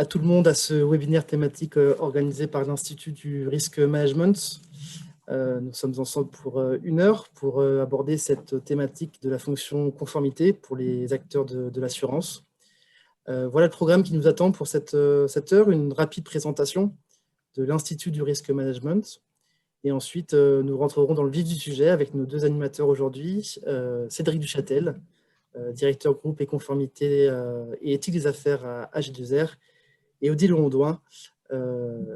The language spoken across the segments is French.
à tout le monde à ce webinaire thématique organisé par l'Institut du Risk Management. Nous sommes ensemble pour 1 heure pour aborder cette thématique de la fonction conformité pour les acteurs de l'assurance. Voilà le programme qui nous attend pour cette heure, une rapide présentation de l'Institut du Risk Management. Et ensuite, nous rentrerons dans le vif du sujet avec nos 2 animateurs aujourd'hui, Cédric Duchâtel, directeur groupe et conformité et éthique des affaires à AG2R, et Odile Rondoin,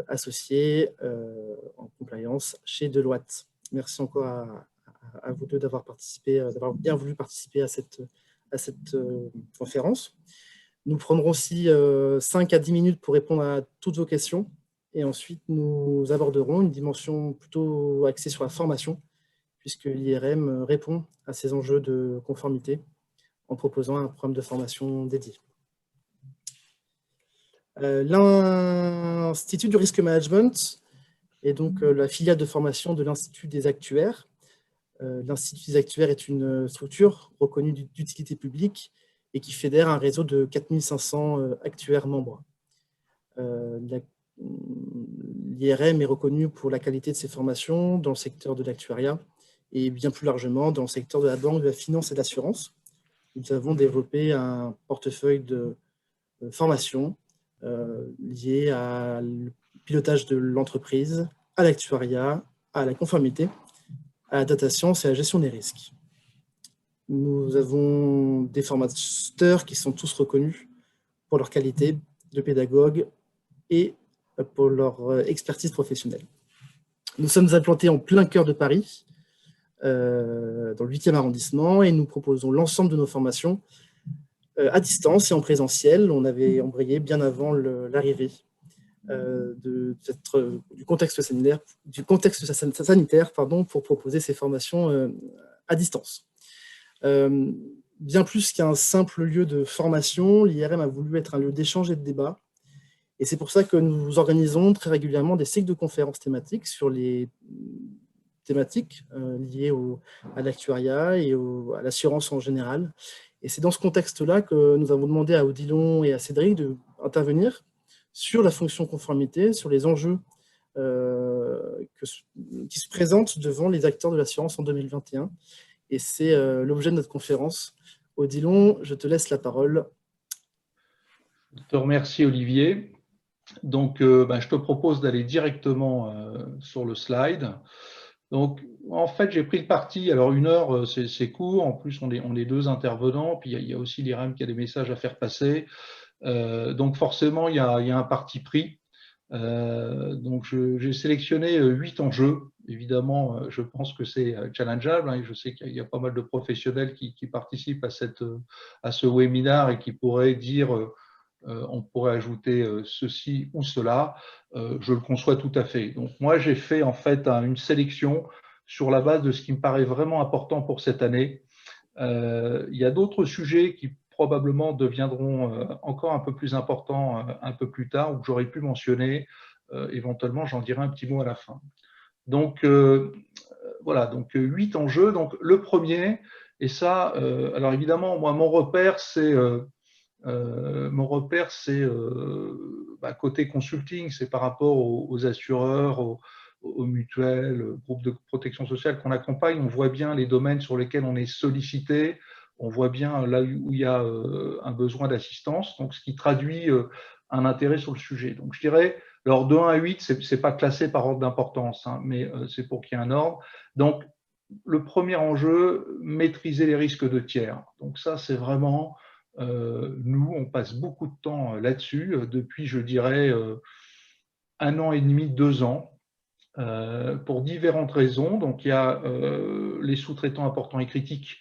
associé en compliance chez Deloitte. Merci encore à vous deux d'avoir participé, d'avoir bien voulu participer à cette conférence. Nous prendrons aussi 5 à 10 minutes pour répondre à toutes vos questions. Et ensuite, nous aborderons une dimension plutôt axée sur la formation, puisque l'IRM répond à ces enjeux de conformité en proposant un programme de formation dédié. L'Institut du Risk Management est donc la filiale de formation de l'Institut des actuaires. L'Institut des actuaires est une structure reconnue d'utilité publique et qui fédère un réseau de 4500 actuaires membres. L'IRM est reconnu pour la qualité de ses formations dans le secteur de l'actuariat et bien plus largement dans le secteur de la banque, de la finance et de l'assurance. Nous avons développé un portefeuille de formation lié à le pilotage de l'entreprise, à l'actuariat, à la conformité, à la data science et à la gestion des risques. Nous avons des formateurs qui sont tous reconnus pour leur qualité de pédagogue et pour leur expertise professionnelle. Nous sommes implantés en plein cœur de Paris, dans le 8e arrondissement, et nous proposons l'ensemble de nos formations à distance et en présentiel. On avait embrayé bien avant l'arrivée du contexte sanitaire pour proposer ces formations à distance. Bien plus qu'un simple lieu de formation, l'IRM a voulu être un lieu d'échange et de débat. Et c'est pour ça que nous organisons très régulièrement des cycles de conférences thématiques sur les thématiques liées à l'actuariat et à l'assurance en général. Et c'est dans ce contexte-là que nous avons demandé à Odilon et à Cédric d'intervenir sur la fonction conformité, sur les enjeux qui se présentent devant les acteurs de l'assurance en 2021. Et c'est l'objet de notre conférence. Odilon, je te laisse la parole. Je te remercie, Olivier. Donc, je te propose d'aller directement sur le slide. Donc, en fait, j'ai pris le parti. Alors, 1 heure, c'est court. En plus, on est 2 intervenants. Puis, il y a aussi l'IRM qui a des messages à faire passer. Donc, forcément, il y a un parti pris. Donc, j'ai sélectionné 8 enjeux. Évidemment, je pense que c'est challengeable. Et je sais qu'il y a pas mal de professionnels qui participent à ce webinaire et qui pourraient dire on pourrait ajouter ceci ou cela. Je le conçois tout à fait. Donc, moi, j'ai fait en fait une sélection sur la base de ce qui me paraît vraiment important pour cette année. Il y a d'autres sujets qui probablement deviendront encore un peu plus importants un peu plus tard ou que j'aurais pu mentionner. Éventuellement, j'en dirai un petit mot à la fin. Donc, voilà, donc 8 enjeux. Donc, le premier, et ça, alors évidemment, moi, mon repère, c'est côté consulting, c'est par rapport aux assureurs, aux mutuelles, aux groupes de protection sociale qu'on accompagne. On voit bien les domaines sur lesquels on est sollicité, on voit bien là où il y a un besoin d'assistance, donc ce qui traduit un intérêt sur le sujet. Donc je dirais, alors de 1 à 8, c'est pas classé par ordre d'importance, hein, mais c'est pour qu'il y ait un ordre. Donc le premier enjeu, maîtriser les risques de tiers. Donc ça, c'est vraiment nous, on passe beaucoup de temps là-dessus depuis, je dirais, 1 an et demi, 2 ans, pour différentes raisons. Donc, il y a les sous-traitants importants et critiques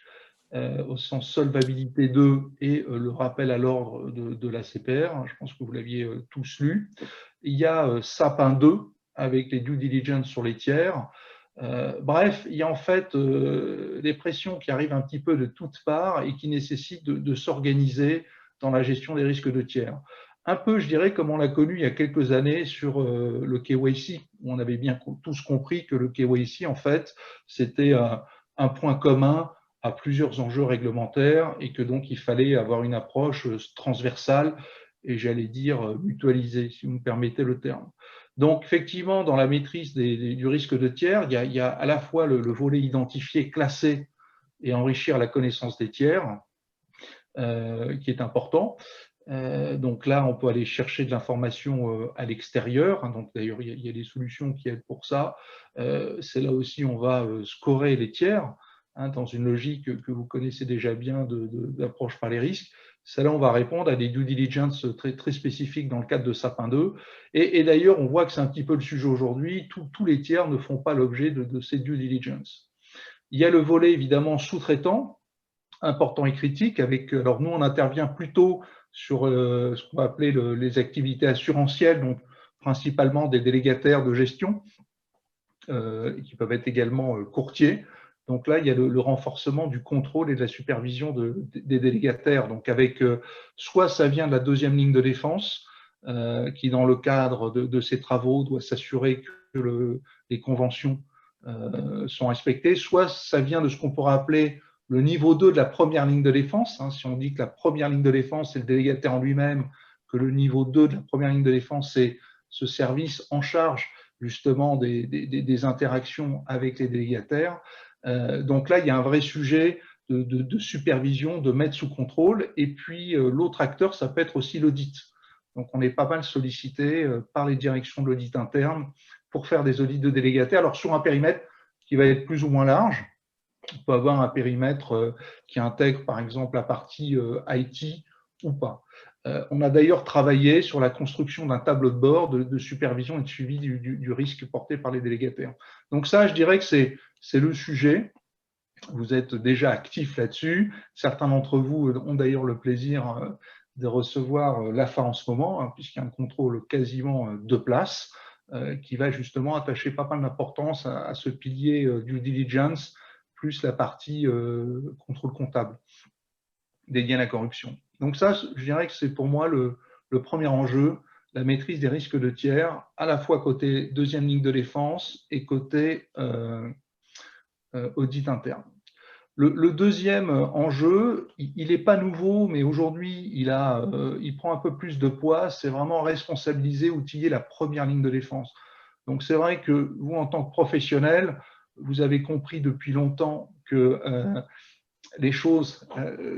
au sens solvabilité 2 et le rappel à l'ordre de la CPR. Je pense que vous l'aviez tous lu. Il y a Sapin 2 avec les due diligence sur les tiers. Bref, il y a en fait des pressions qui arrivent un petit peu de toutes parts et qui nécessitent de s'organiser dans la gestion des risques de tiers. Un peu, je dirais, comme on l'a connu il y a quelques années sur le KYC, où on avait bien tous compris que le KYC, en fait, c'était un point commun à plusieurs enjeux réglementaires et que donc il fallait avoir une approche transversale et j'allais dire mutualisé, si vous me permettez le terme. Donc, effectivement, dans la maîtrise du risque de tiers, il y a à la fois le volet identifier, classer et enrichir la connaissance des tiers, qui est important. Donc là, on peut aller chercher de l'information à l'extérieur. Donc d'ailleurs, il y a des solutions qui aident pour ça. C'est là aussi on va scorer les tiers, dans une logique que vous connaissez déjà bien d'approche par les risques. Celle-là, on va répondre à des due diligence très, très spécifiques dans le cadre de Sapin 2. Et d'ailleurs, on voit que c'est un petit peu le sujet aujourd'hui. Tous les tiers ne font pas l'objet de ces due diligence. Il y a le volet évidemment sous-traitant, important et critique. Alors nous, on intervient plutôt sur ce qu'on va appeler les activités assurantielles, donc principalement des délégataires de gestion, qui peuvent être également courtiers. Donc là, il y a le renforcement du contrôle et de la supervision des délégataires. Donc avec, soit ça vient de la deuxième ligne de défense, qui dans le cadre de ces travaux doit s'assurer que les conventions sont respectées, soit ça vient de ce qu'on pourrait appeler le niveau 2 de la première ligne de défense. Si on dit que la première ligne de défense, c'est le délégataire en lui-même, que le niveau 2 de la première ligne de défense, c'est ce service en charge justement des interactions avec les délégataires. Donc là, il y a un vrai sujet de supervision, de mettre sous contrôle. Et puis, l'autre acteur, ça peut être aussi l'audit. Donc, on est pas mal sollicité par les directions de l'audit interne pour faire des audits de délégataires. Alors, sur un périmètre qui va être plus ou moins large, on peut avoir un périmètre qui intègre, par exemple, la partie IT ou pas. On a d'ailleurs travaillé sur la construction d'un tableau de bord de supervision et de suivi du risque porté par les délégataires. Donc ça, je dirais que c'est le sujet. Vous êtes déjà actifs là-dessus. Certains d'entre vous ont d'ailleurs le plaisir de recevoir l'AFA en ce moment, puisqu'il y a un contrôle quasiment de place qui va justement attacher pas mal d'importance à ce pilier due diligence, plus la partie contrôle comptable dédiée à la corruption. Donc ça, je dirais que c'est pour moi le premier enjeu, la maîtrise des risques de tiers, à la fois côté deuxième ligne de défense et côté audit interne. Le deuxième enjeu, il n'est pas nouveau, mais aujourd'hui, il prend un peu plus de poids, c'est vraiment responsabiliser, outiller la première ligne de défense. Donc c'est vrai que vous, en tant que professionnel, vous avez compris depuis longtemps que les choses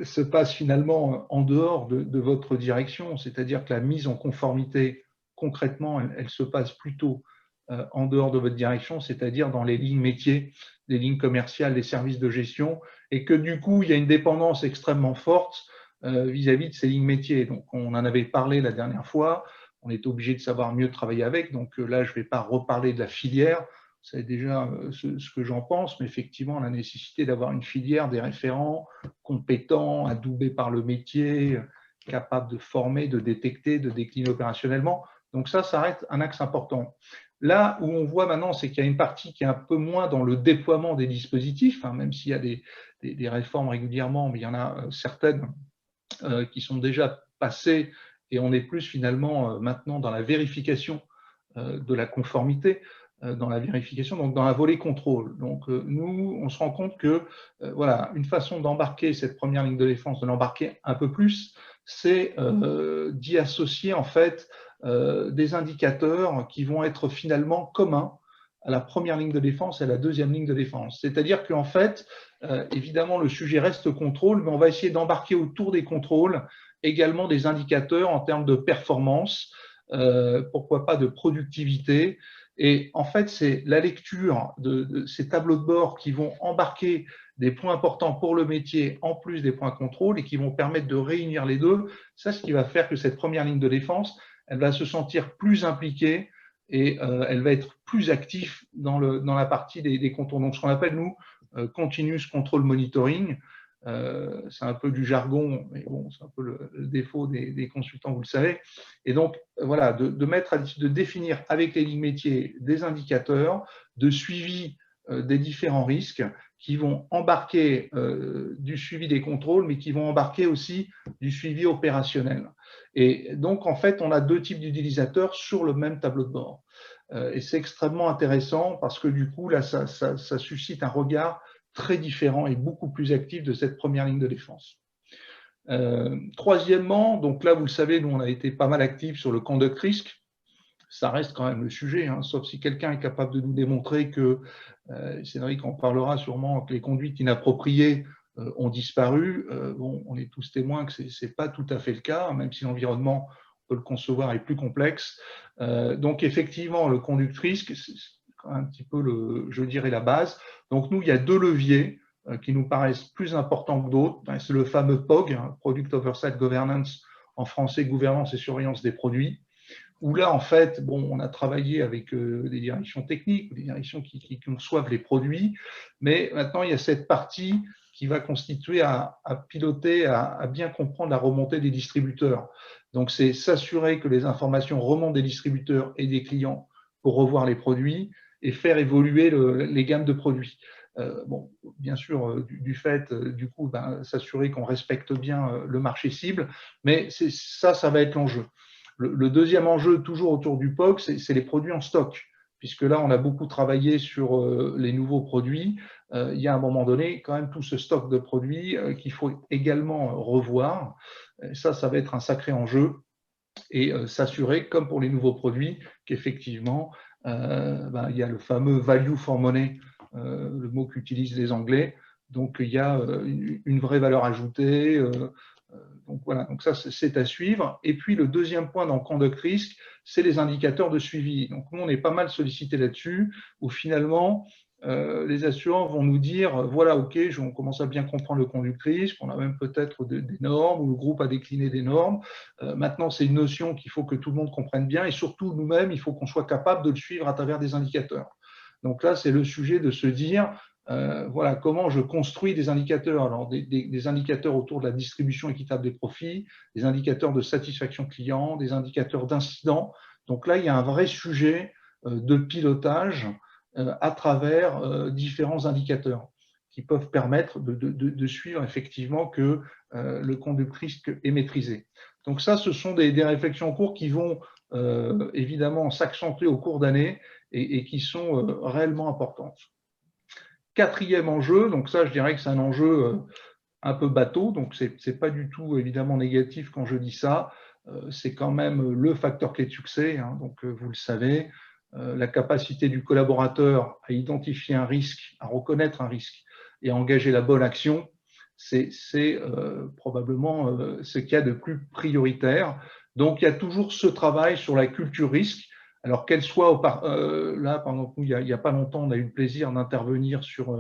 se passent finalement en dehors de votre direction, c'est-à-dire que la mise en conformité, concrètement, elle se passe plutôt en dehors de votre direction, c'est-à-dire dans les lignes métiers, les lignes commerciales, les services de gestion, et que du coup, il y a une dépendance extrêmement forte vis-à-vis de ces lignes métiers. Donc, on en avait parlé la dernière fois, on est obligé de savoir mieux travailler avec, donc là, je ne vais pas reparler de la filière, vous savez déjà ce que j'en pense, mais effectivement, la nécessité d'avoir une filière, des référents compétents, adoubés par le métier, capables de former, de détecter, de décliner opérationnellement. Donc ça reste un axe important. Là où on voit maintenant, c'est qu'il y a une partie qui est un peu moins dans le déploiement des dispositifs, même s'il y a des réformes régulièrement, mais il y en a certaines qui sont déjà passées et on est plus finalement maintenant dans la vérification de la conformité, dans la vérification, donc dans la volet contrôle. Donc nous, on se rend compte que voilà, une façon d'embarquer cette première ligne de défense, de l'embarquer un peu plus, c'est d'y associer en fait des indicateurs qui vont être finalement communs à la première ligne de défense et à la deuxième ligne de défense. C'est-à-dire qu'en fait, évidemment, le sujet reste contrôle, mais on va essayer d'embarquer autour des contrôles également des indicateurs en termes de performance, pourquoi pas de productivité. Et en fait, c'est la lecture de ces tableaux de bord qui vont embarquer des points importants pour le métier en plus des points contrôle et qui vont permettre de réunir les deux. Ça, ce qui va faire que cette première ligne de défense, elle va se sentir plus impliquée et elle va être plus active dans la partie des contrôles. Donc, ce qu'on appelle, nous, continuous control monitoring. C'est un peu du jargon, mais bon, c'est un peu le défaut des consultants, vous le savez. Et donc, voilà, de définir avec les lignes métiers des indicateurs de suivi des différents risques qui vont embarquer du suivi des contrôles, mais qui vont embarquer aussi du suivi opérationnel. Et donc, en fait, on a deux types d'utilisateurs sur le même tableau de bord. Et c'est extrêmement intéressant parce que du coup, là, ça suscite un regard très différent et beaucoup plus actif de cette première ligne de défense. Troisièmement, donc là, vous le savez, nous, on a été pas mal actifs sur le conduct risk. Ça reste quand même le sujet, hein, sauf si quelqu'un est capable de nous démontrer que, c'est vrai qu'on parlera sûrement que les conduites inappropriées ont disparu. Bon, on est tous témoins que ce n'est pas tout à fait le cas, même si l'environnement, on peut le concevoir, est plus complexe. Donc effectivement, le conduct risk, c'est un petit peu, je dirais, la base. Donc nous, il y a deux leviers qui nous paraissent plus importants que d'autres. C'est le fameux POG, hein, Product Oversight Governance, en français, gouvernance et surveillance des produits, où là, en fait, bon, on a travaillé avec des directions techniques, des directions qui conçoivent les produits, mais maintenant, il y a cette partie qui va constituer à piloter, à bien comprendre la remontée des distributeurs. Donc, c'est s'assurer que les informations remontent des distributeurs et des clients pour revoir les produits et faire évoluer les gammes de produits. Bon, bien sûr, du fait, du coup, s'assurer qu'on respecte bien le marché cible, mais ça va être l'enjeu. Le deuxième enjeu, toujours autour du POC, c'est les produits en stock, puisque là, on a beaucoup travaillé sur les nouveaux produits. Il y a à un moment donné quand même tout ce stock de produits qu'il faut également revoir. Ça va être un sacré enjeu et s'assurer, comme pour les nouveaux produits, qu'effectivement, il y a le fameux value for money, le mot qu'utilisent les Anglais. Donc, il y a une vraie valeur ajoutée. Donc voilà, donc ça c'est à suivre. Et puis le deuxième point dans le conduct risk, c'est les indicateurs de suivi. Donc nous on est pas mal sollicité là-dessus, où finalement les assureurs vont nous dire voilà, ok, on commence à bien comprendre le conduct risk, on a même peut-être des normes, ou le groupe a décliné des normes. Maintenant c'est une notion qu'il faut que tout le monde comprenne bien, et surtout nous-mêmes, il faut qu'on soit capable de le suivre à travers des indicateurs. Donc là c'est le sujet de se dire voilà, comment je construis des indicateurs. Alors, des indicateurs autour de la distribution équitable des profits, des indicateurs de satisfaction client, des indicateurs d'incidents. Donc là, il y a un vrai sujet de pilotage à travers différents indicateurs qui peuvent permettre de suivre effectivement que le conduct risque est maîtrisé. Donc ça, ce sont des réflexions en cours qui vont évidemment s'accentuer au cours d'années et qui sont réellement importantes. Quatrième enjeu, donc ça je dirais que c'est un enjeu un peu bateau, donc c'est pas du tout évidemment négatif quand je dis ça, c'est quand même le facteur clé de succès, hein, donc vous le savez, la capacité du collaborateur à identifier un risque, à reconnaître un risque et à engager la bonne action, c'est probablement ce qu'il y a de plus prioritaire. Donc il y a toujours ce travail sur la culture risque. Alors, qu'elle soit là, par exemple, il n'y a pas longtemps, on a eu le plaisir d'intervenir sur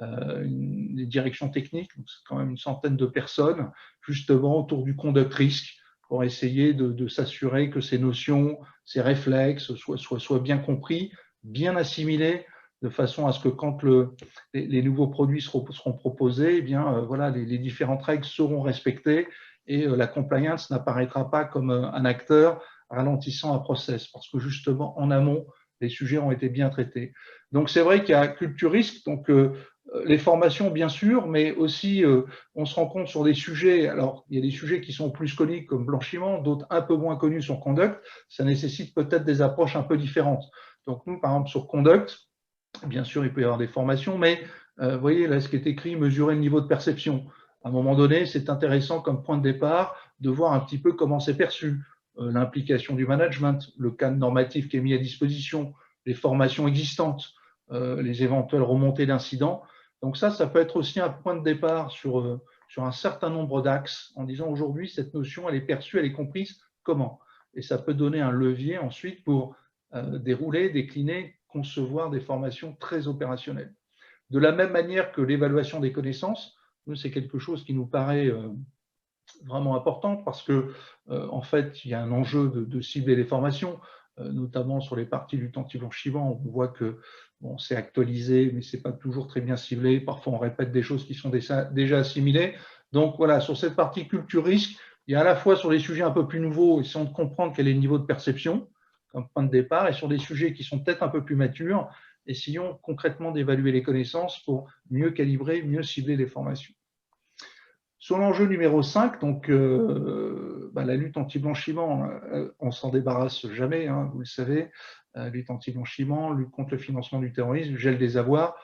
des directions techniques, c'est quand même une centaine de personnes, justement autour du conduct risk, pour essayer de s'assurer que ces notions, ces réflexes soient bien compris, bien assimilés, de façon à ce que quand les nouveaux produits seront proposés, eh bien, voilà, les différentes règles seront respectées et la compliance n'apparaîtra pas comme un acteur ralentissant un process, parce que justement, en amont, les sujets ont été bien traités. Donc, c'est vrai qu'il y a culture risque, donc les formations, bien sûr, mais aussi, on se rend compte sur des sujets, alors, il y a des sujets qui sont plus connus comme blanchiment, d'autres un peu moins connus sur conduct, ça nécessite peut-être des approches un peu différentes. Donc, nous, par exemple, sur conduct, bien sûr, il peut y avoir des formations, mais vous voyez, là, ce qui est écrit, mesurer le niveau de perception. À un moment donné, c'est intéressant comme point de départ de voir un petit peu comment c'est perçu. L'implication du management, le cadre normatif qui est mis à disposition, les formations existantes, les éventuelles remontées d'incidents. Donc ça peut être aussi un point de départ sur un certain nombre d'axes en disant aujourd'hui, cette notion, elle est perçue, elle est comprise comment. Et ça peut donner un levier ensuite pour dérouler, décliner, concevoir des formations très opérationnelles. De la même manière que l'évaluation des connaissances, nous, c'est quelque chose qui nous paraît vraiment importante parce que en fait, il y a un enjeu de cibler les formations, notamment sur les parties lutte anti-blanchiment. On voit que bon, c'est actualisé, mais c'est pas toujours très bien ciblé. Parfois, on répète des choses qui sont déjà assimilées. Donc voilà, sur cette partie culture risque, il y a à la fois sur les sujets un peu plus nouveaux, essayons de comprendre quel est le niveau de perception comme point de départ, et sur des sujets qui sont peut-être un peu plus matures, essayons concrètement d'évaluer les connaissances pour mieux calibrer, mieux cibler les formations. Sur l'enjeu numéro 5, donc la lutte anti-blanchiment, on ne s'en débarrasse jamais, hein, vous le savez, lutte anti-blanchiment, lutte contre le financement du terrorisme, gel des avoirs.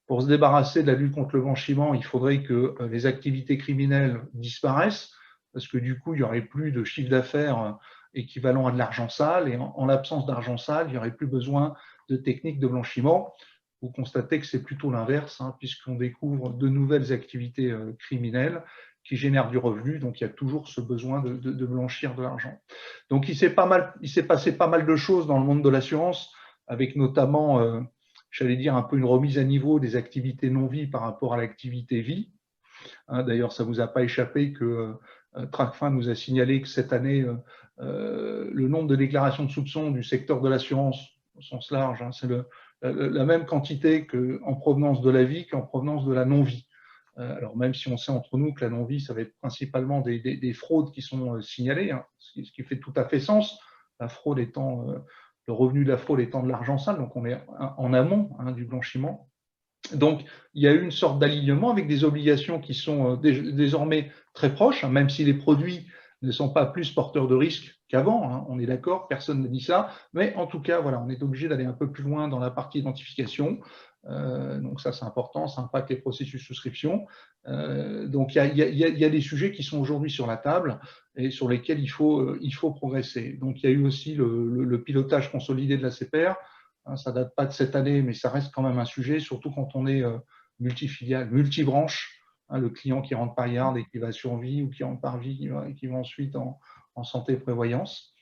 Pour se débarrasser de la lutte contre le blanchiment, il faudrait que les activités criminelles disparaissent, parce que du coup, il n'y aurait plus de chiffre d'affaires équivalent à de l'argent sale, et en l'absence d'argent sale, il n'y aurait plus besoin de techniques de blanchiment. Vous constatez que c'est plutôt l'inverse, hein, puisqu'on découvre de nouvelles activités criminelles qui génèrent du revenu, donc il y a toujours ce besoin de blanchir de l'argent. Donc il s'est passé pas mal de choses dans le monde de l'assurance, avec notamment, j'allais dire, un peu une remise à niveau des activités non-vie par rapport à l'activité vie. Hein, d'ailleurs, ça ne vous a pas échappé que Tracfin nous a signalé que cette année, le nombre de déclarations de soupçons du secteur de l'assurance, au sens large, hein, c'est la même quantité en provenance de la vie qu'en provenance de la non-vie. Alors même si on sait entre nous que la non-vie, ça va être principalement des fraudes qui sont signalées, hein, ce qui fait tout à fait sens, la fraude étant, le revenu de la fraude étant de l'argent sale, donc on est en amont, hein, du blanchiment. Donc, il y a eu une sorte d'alignement avec des obligations qui sont désormais très proches, hein, même si les produits ne sont pas plus porteurs de risques qu'avant, hein, on est d'accord, personne ne dit ça, mais en tout cas, voilà, on est obligé d'aller un peu plus loin dans la partie identification. Donc ça, c'est important, ça impacte les processus de souscription. Donc il y a des sujets qui sont aujourd'hui sur la table et sur lesquels il faut progresser. Donc il y a eu aussi le pilotage consolidé de la CPR. Ça ne date pas de cette année, mais ça reste quand même un sujet, surtout quand on est multifiliale, multibranche, hein, le client qui rentre par Yard et qui va sur vie, ou qui rentre par vie et qui va ensuite en santé prévoyance.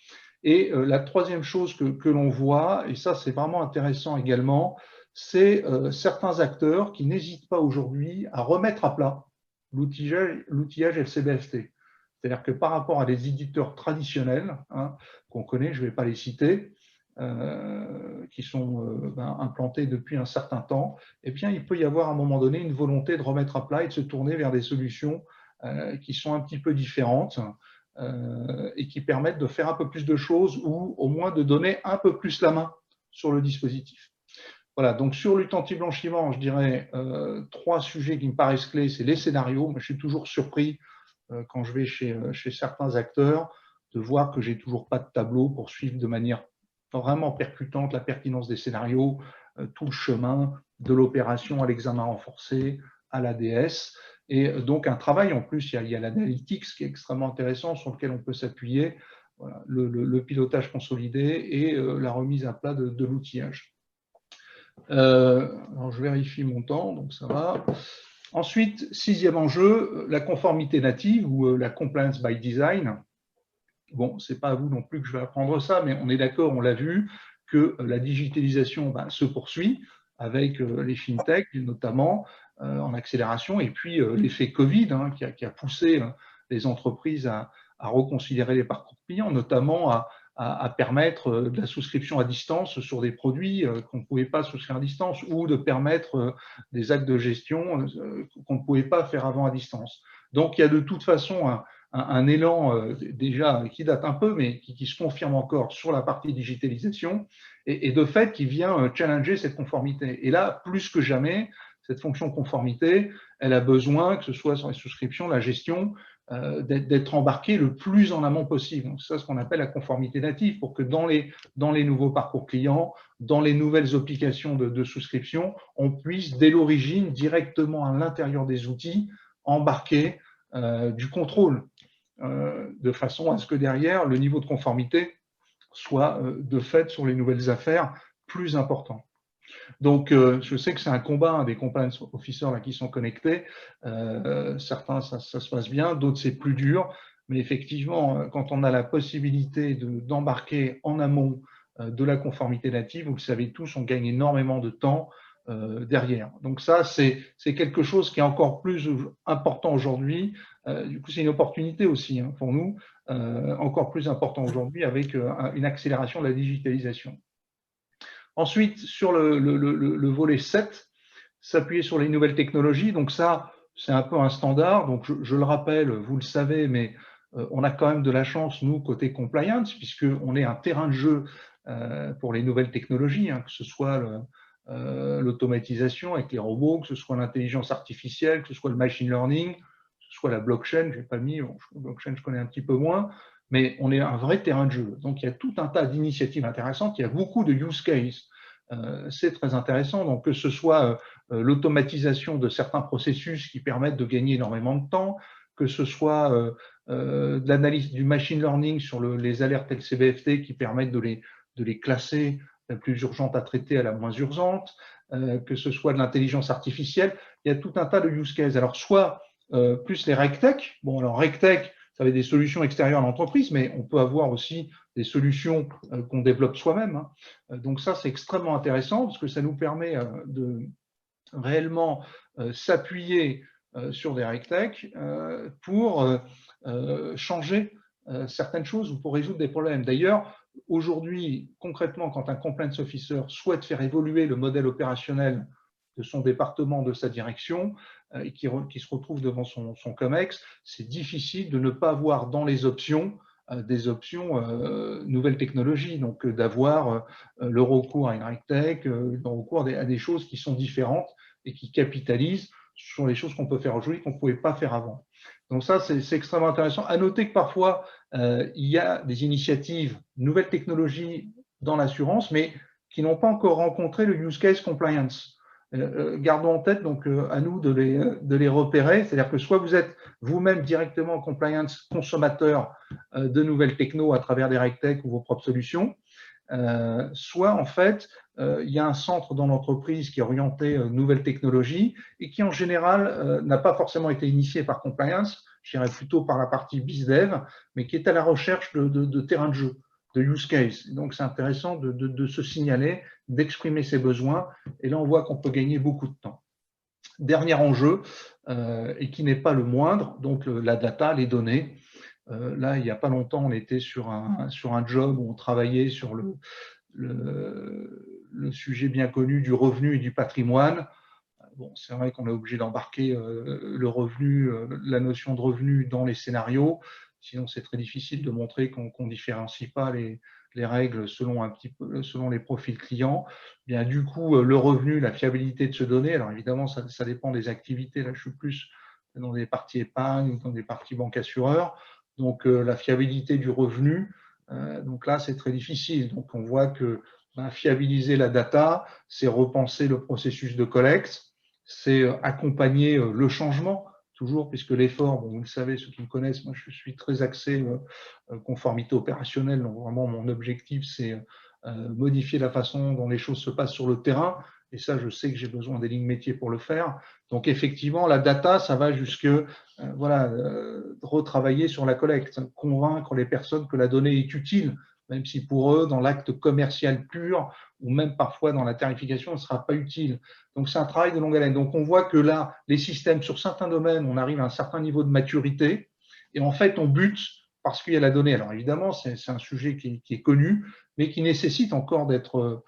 Et la troisième chose que l'on voit, et ça c'est vraiment intéressant également, c'est certains acteurs qui n'hésitent pas aujourd'hui à remettre à plat l'outillage LCBFT. C'est-à-dire que par rapport à des éditeurs traditionnels, hein, qu'on connaît, je ne vais pas les citer, qui sont implantés depuis un certain temps, eh bien, il peut y avoir à un moment donné une volonté de remettre à plat et de se tourner vers des solutions qui sont un petit peu différentes et qui permettent de faire un peu plus de choses ou au moins de donner un peu plus la main sur le dispositif. Voilà, donc sur lutte anti-blanchiment, je dirais 3 sujets qui me paraissent clés, c'est les scénarios. Moi, je suis toujours surpris quand je vais chez certains acteurs de voir que j'ai toujours pas de tableau pour suivre de manière vraiment percutante la pertinence des scénarios, tout le chemin de l'opération à l'examen renforcé, à l'ADS. Et donc un travail, en plus, il y a l'analytics qui est extrêmement intéressant, sur lequel on peut s'appuyer, voilà, le pilotage consolidé et la remise à plat de l'outillage. Alors je vérifie mon temps, donc ça va. Ensuite, 6e enjeu, la conformité native ou la compliance by design. Bon, ce n'est pas à vous non plus que je vais apprendre ça, mais on est d'accord, on l'a vu, que la digitalisation se poursuit avec les fintechs, notamment en accélération, et puis l'effet Covid, hein, qui a poussé les entreprises à reconsidérer les parcours clients, notamment à permettre de la souscription à distance sur des produits qu'on ne pouvait pas souscrire à distance, ou de permettre des actes de gestion qu'on ne pouvait pas faire avant à distance. Donc, il y a de toute façon un élan déjà qui date un peu, mais qui se confirme encore sur la partie digitalisation, et de fait qui vient challenger cette conformité. Et là, plus que jamais, cette fonction conformité, elle a besoin, que ce soit sur les souscriptions, la gestion, d'être embarquée le plus en amont possible. Donc, c'est ce qu'on appelle la conformité native, pour que dans les nouveaux parcours clients, dans les nouvelles applications de souscription, on puisse, dès l'origine, directement à l'intérieur des outils, embarquer du contrôle, de façon à ce que derrière, le niveau de conformité soit de fait sur les nouvelles affaires plus important. Donc, je sais que c'est un combat, des compliance officers là, qui sont connectés. Certains, ça se passe bien, d'autres, c'est plus dur. Mais effectivement, quand on a la possibilité d'embarquer en amont de la conformité native, vous le savez tous, on gagne énormément de temps derrière. Donc ça, c'est quelque chose qui est encore plus important aujourd'hui. Du coup, c'est une opportunité aussi, hein, pour nous, encore plus important aujourd'hui avec une accélération de la digitalisation. Ensuite, sur le volet 7, s'appuyer sur les nouvelles technologies. Donc ça, c'est un peu un standard. Donc je le rappelle, vous le savez, mais on a quand même de la chance, nous, côté compliance, puisqu'on est un terrain de jeu pour les nouvelles technologies, hein, que ce soit l'automatisation avec les robots, que ce soit l'intelligence artificielle, que ce soit le machine learning, que ce soit la blockchain, je n'ai pas mis, bon, blockchain je connais un petit peu moins, mais on est un vrai terrain de jeu. Donc il y a tout un tas d'initiatives intéressantes, il y a beaucoup de use cases. C'est très intéressant, donc que ce soit l'automatisation de certains processus qui permettent de gagner énormément de temps, que ce soit de l'analyse du machine learning sur les alertes LCBFT qui permettent de les classer la plus urgente à traiter à la moins urgente, que ce soit de l'intelligence artificielle. Il y a tout un tas de use cases. Alors, soit plus les RegTech. Bon, alors RegTech, ça va être des solutions extérieures à l'entreprise, mais on peut avoir aussi des solutions qu'on développe soi-même. Hein. Donc ça, c'est extrêmement intéressant parce que ça nous permet de réellement s'appuyer sur des RegTech pour changer certaines choses ou pour résoudre des problèmes. D'ailleurs, aujourd'hui, concrètement, quand un compliance officer souhaite faire évoluer le modèle opérationnel de son département, de sa direction, et qui se retrouve devant son COMEX, c'est difficile de ne pas avoir dans les options des options nouvelles technologies, donc d'avoir le recours à une RegTech, le recours à des choses qui sont différentes et qui capitalisent sur les choses qu'on peut faire aujourd'hui qu'on ne pouvait pas faire avant. Donc ça, c'est extrêmement intéressant. À noter que parfois, il y a des initiatives, nouvelles technologies dans l'assurance, mais qui n'ont pas encore rencontré le use case compliance. Gardons en tête donc à nous de les repérer, c'est-à-dire que soit vous êtes vous-même directement en compliance consommateur de nouvelles techno à travers des RegTech ou vos propres solutions, soit en fait il y a un centre dans l'entreprise qui est orienté nouvelles technologies et qui en général n'a pas forcément été initié par compliance, je dirais plutôt par la partie BizDev, mais qui est à la recherche de terrain de jeu, de use case. Donc c'est intéressant de se signaler, d'exprimer ses besoins, et là on voit qu'on peut gagner beaucoup de temps. Dernier enjeu, et qui n'est pas le moindre, donc la data, les données. Là, il n'y a pas longtemps, on était sur un job où on travaillait sur le sujet bien connu du revenu et du patrimoine. Bon, c'est vrai qu'on est obligé d'embarquer le revenu, la notion de revenu dans les scénarios. Sinon, c'est très difficile de montrer qu'on ne différencie pas les règles selon les profils clients. Bien, du coup, le revenu, la fiabilité de ce données, alors évidemment, ça dépend des activités. Là, je suis plus dans des parties épargne ou dans des parties banque assureur. Donc, la fiabilité du revenu, donc là, c'est très difficile. Donc, on voit que fiabiliser la data, c'est repenser le processus de collecte, c'est accompagner le changement, toujours, puisque l'effort, bon, vous le savez, ceux qui me connaissent, moi je suis très axé conformité opérationnelle, donc vraiment mon objectif c'est modifier la façon dont les choses se passent sur le terrain, et ça je sais que j'ai besoin des lignes métiers pour le faire. Donc effectivement, la data, ça va jusque retravailler sur la collecte, convaincre les personnes que la donnée est utile, même si pour eux, dans l'acte commercial pur, ou même parfois dans la tarification, elle ne sera pas utile. Donc, c'est un travail de longue haleine. Donc, on voit que là, les systèmes, sur certains domaines, on arrive à un certain niveau de maturité, et en fait, on bute parce qu'il y a la donnée. Alors, évidemment, c'est un sujet qui est connu, mais qui nécessite encore d'être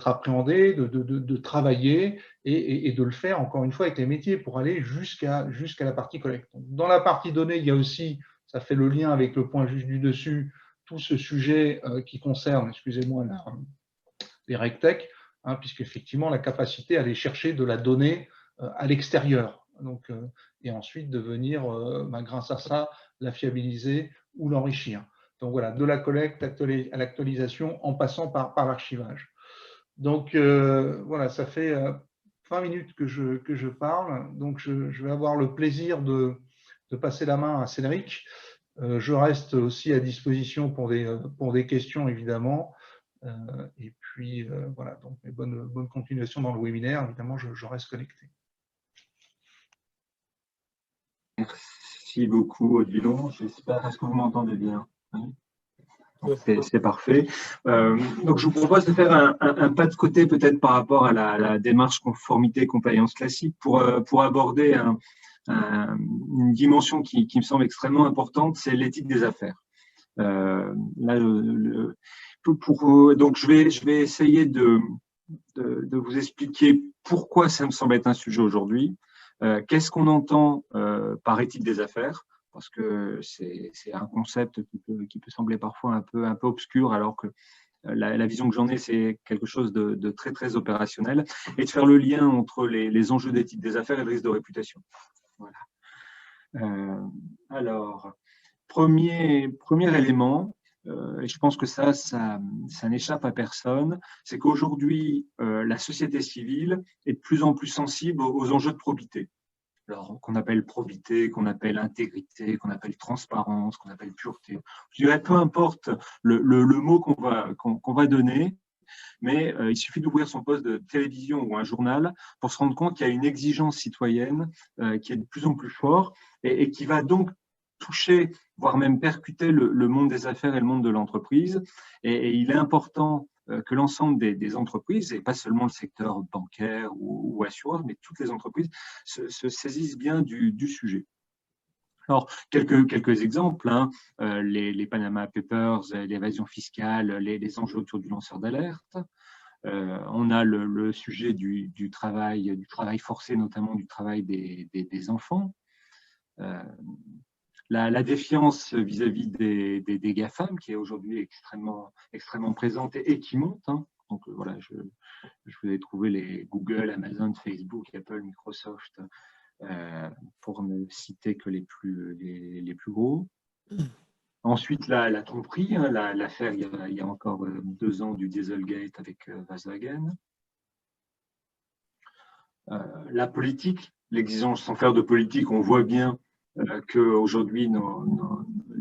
appréhendé, de travailler et de le faire, encore une fois, avec les métiers pour aller jusqu'à la partie collecte. Dans la partie donnée, il y a aussi, ça fait le lien avec le point juste du dessus, tout ce sujet qui concerne, excusez-moi, les RegTech, hein, puisqu'effectivement, la capacité à aller chercher de la donnée à l'extérieur. Donc, et ensuite de venir, grâce à ça, la fiabiliser ou l'enrichir. Donc voilà, de la collecte à l'actualisation en passant par l'archivage. Donc voilà, ça fait 20 minutes que je parle. Donc je vais avoir le plaisir de passer la main à Cédric. Je reste aussi à disposition pour des questions, évidemment. Et puis, voilà, donc bonne continuation dans le webinaire. Évidemment, je reste connecté. Merci beaucoup, Odilon. J'espère, est-ce que vous m'entendez bien? C'est parfait. Donc, je vous propose de faire un pas de côté peut-être par rapport à la démarche conformité compliance classique pour aborder une dimension qui me semble extrêmement importante, c'est l'éthique des affaires. Là, donc, je vais essayer de vous expliquer pourquoi ça me semble être un sujet aujourd'hui. Qu'est-ce qu'on entend par éthique des affaires? Parce que c'est un concept qui peut sembler parfois un peu obscur, alors que la vision que j'en ai, c'est quelque chose de très, très opérationnel, et de faire le lien entre les enjeux d'éthique des affaires et le risque de réputation. Voilà. Alors, premier élément, et je pense que ça n'échappe à personne, c'est qu'aujourd'hui, la société civile est de plus en plus sensible aux enjeux de probité. Alors, qu'on appelle probité, qu'on appelle intégrité, qu'on appelle transparence, qu'on appelle pureté. Je dirais, peu importe le mot qu'on va donner, mais il suffit d'ouvrir son poste de télévision ou un journal pour se rendre compte qu'il y a une exigence citoyenne qui est de plus en plus forte et qui va donc toucher, voire même percuter le monde des affaires et le monde de l'entreprise. Et il est important que l'ensemble des entreprises, et pas seulement le secteur bancaire ou assureur, mais toutes les entreprises, se saisissent bien du sujet. Alors, quelques exemples, hein, les Panama Papers, l'évasion fiscale, les enjeux autour du lanceur d'alerte. On a le sujet du travail forcé, notamment du travail des enfants. La défiance vis-à-vis des GAFAM, qui est aujourd'hui extrêmement présente et qui monte. Hein. Donc voilà, je vous ai trouvé les Google, Amazon, Facebook, Apple, Microsoft, pour ne citer que les plus gros. Ensuite, la tromperie, hein, l'affaire il y a encore 2 ans du Dieselgate avec Volkswagen. La politique, l'exigence sans faire de politique, on voit bien qu'aujourd'hui,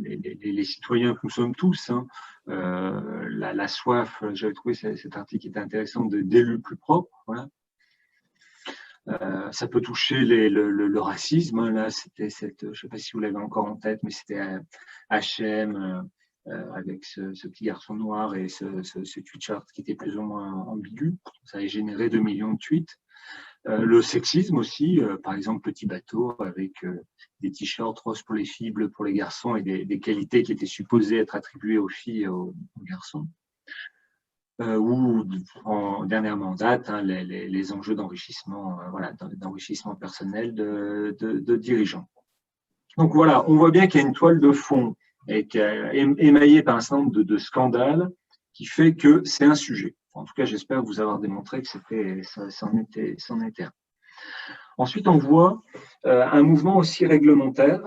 les citoyens que nous sommes tous, hein, la soif, j'avais trouvé cet article qui était intéressant, d'élus plus propres. Voilà. Ça peut toucher le racisme. Hein, là, c'était je ne sais pas si vous l'avez encore en tête, mais c'était H&M avec ce petit garçon noir et ce tweet-shirt qui était plus ou moins ambigu. Ça a généré 2 millions de tweets. Le sexisme aussi, par exemple Petit Bateau avec des t-shirts roses pour les filles, bleus pour les garçons et des qualités qui étaient supposées être attribuées aux filles et aux garçons. Ou dernièrement en date, hein, les enjeux d'enrichissement, d'enrichissement personnel de dirigeants. Donc voilà, on voit bien qu'il y a une toile de fond et émaillée par un certain nombre de scandales qui fait que c'est un sujet. En tout cas, j'espère vous avoir démontré que c'en était un. Ensuite, on voit un mouvement aussi réglementaire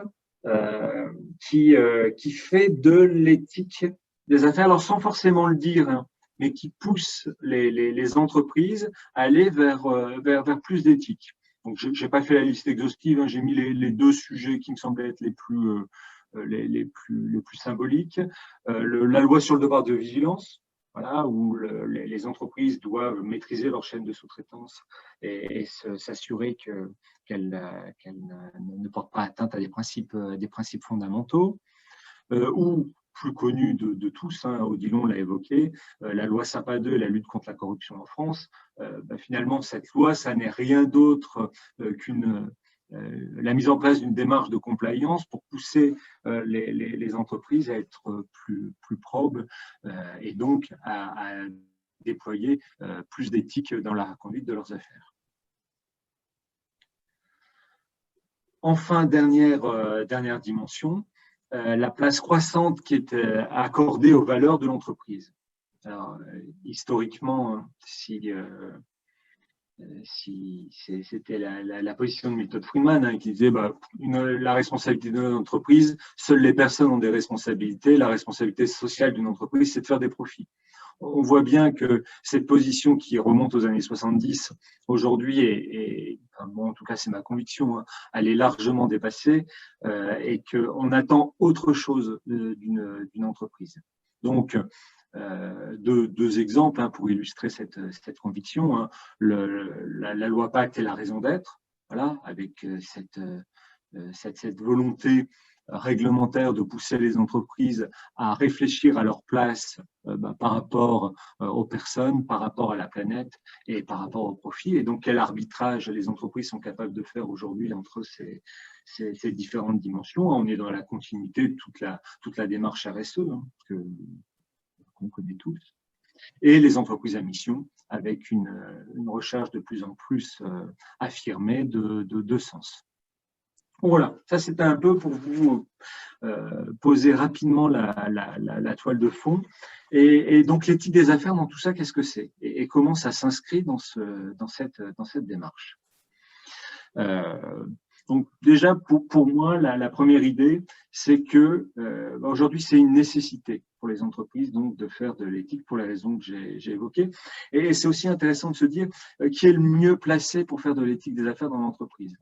qui fait de l'éthique des affaires, alors sans forcément le dire, hein, mais qui pousse les entreprises à aller vers plus d'éthique. Donc, je n'ai pas fait la liste exhaustive, hein, j'ai mis les 2 sujets qui me semblaient être les plus symboliques. La loi sur le devoir de vigilance, voilà, où les entreprises doivent maîtriser leur chaîne de sous-traitance et s'assurer qu'elles ne portent pas atteinte à des principes fondamentaux. Ou plus connu de tous, hein, Odilon l'a évoqué, la loi Sapin 2 et la lutte contre la corruption en France. Finalement, cette loi, ça n'est rien d'autre qu'une la mise en place d'une démarche de compliance pour pousser les entreprises à être plus probes et donc à déployer plus d'éthique dans la conduite de leurs affaires. Enfin, dernière dimension, la place croissante qui est accordée aux valeurs de l'entreprise. Alors, historiquement, si c'était la position de Milton Friedman, hein, qui disait la responsabilité de l'entreprise, seules les personnes ont des responsabilités, la responsabilité sociale d'une entreprise, c'est de faire des profits. On voit bien que cette position qui remonte aux années 70, aujourd'hui, en tout cas c'est ma conviction, hein, elle est largement dépassée et qu'on attend autre chose d'une entreprise. Donc, 2 exemples, hein, pour illustrer cette conviction. Hein. La loi Pacte est la raison d'être, voilà, avec cette volonté réglementaire de pousser les entreprises à réfléchir à leur place par rapport aux personnes, par rapport à la planète et par rapport au profit. Et donc, quel arbitrage les entreprises sont capables de faire aujourd'hui entre ces différentes dimensions. On est dans la continuité de toute la démarche RSE, hein, qu'on connaît tous, et les entreprises à mission avec une recherche de plus en plus affirmée de sens. Voilà, ça c'était un peu pour vous poser rapidement la toile de fond. Et donc l'éthique des affaires dans tout ça, qu'est-ce que c'est et comment ça s'inscrit dans cette démarche. Donc déjà, pour moi, la première idée, c'est que aujourd'hui, c'est une nécessité pour les entreprises donc de faire de l'éthique pour les raisons que j'ai évoquées. Et c'est aussi intéressant de se dire qui est le mieux placé pour faire de l'éthique des affaires dans l'entreprise.